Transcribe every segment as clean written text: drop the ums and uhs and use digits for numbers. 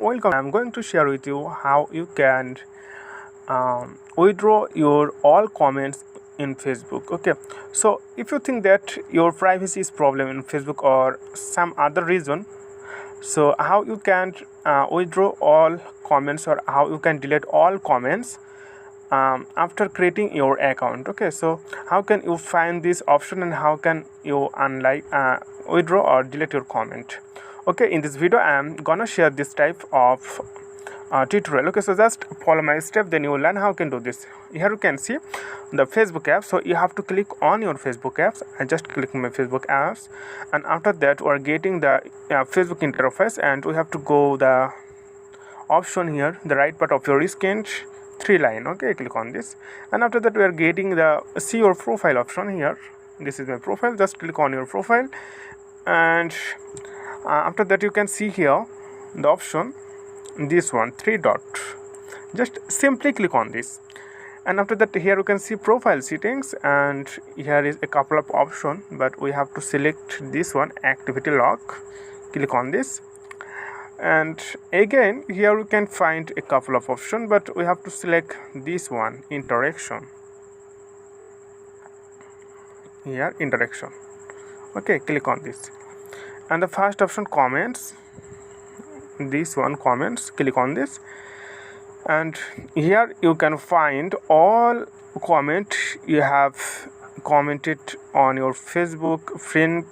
welcome. I'm going to share with you how you can withdraw your all comments in Facebook. Okay, so if you think that your privacy is problem in Facebook or some other reason, so how you can withdraw all comments or how you can delete all comments after creating your account. Okay, so how can you find this option and how can you withdraw or delete your comment? Okay, in this video I am gonna share this type of tutorial. Okay, so just follow my step, then you will learn how you can do this. Here you can see the Facebook app, so you have to click on your Facebook apps. I just click my Facebook apps, and after that we are getting the Facebook interface, and we have to go the option here, the right part of your screen, three line. Okay, click on this, and after that we are getting the see your profile option here. This is my profile. Just click on your profile, and after that you can see here the option, this one, three dot. Just simply click on this, and after that here you can see profile settings, and here is a couple of options, but we have to select this one, activity lock. Click on this, and again here you can find a couple of options, but we have to select this one, interaction. Here, interaction. Okay, click on this, and the first option, comments, this one, comments. Click on this, and here you can find all comment you have commented on your Facebook friend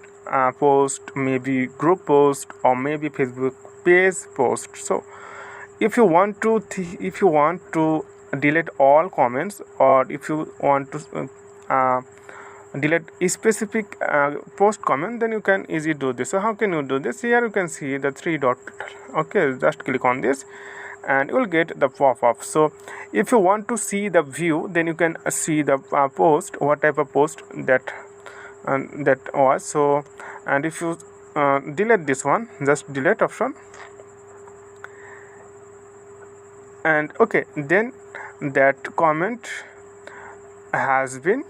post, maybe group post, or maybe Facebook page post. So if you want to delete all comments, or if you want to delete a specific post comment, then you can easily do this. So how can you do this? Here you can see the three dot. Okay, just click on this and you will get the pop-up. So if you want to see the view, then you can see the post, what type of post that was. So, and if you delete this one, just delete option, and okay, then that comment has been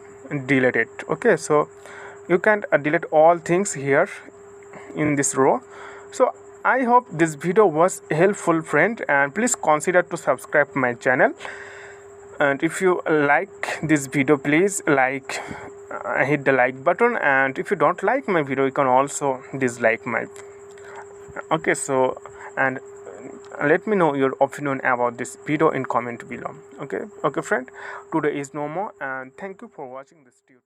deleted. Okay, so you can delete all things here in this row. So I hope this video was helpful, friend, and please consider to subscribe my channel. And if you like this video, please hit the like button, and if you don't like my video, you can also dislike my. Okay, so, and let me know your opinion about this video in comment below. Okay, friend, today is no more, and thank you for watching this tutorial.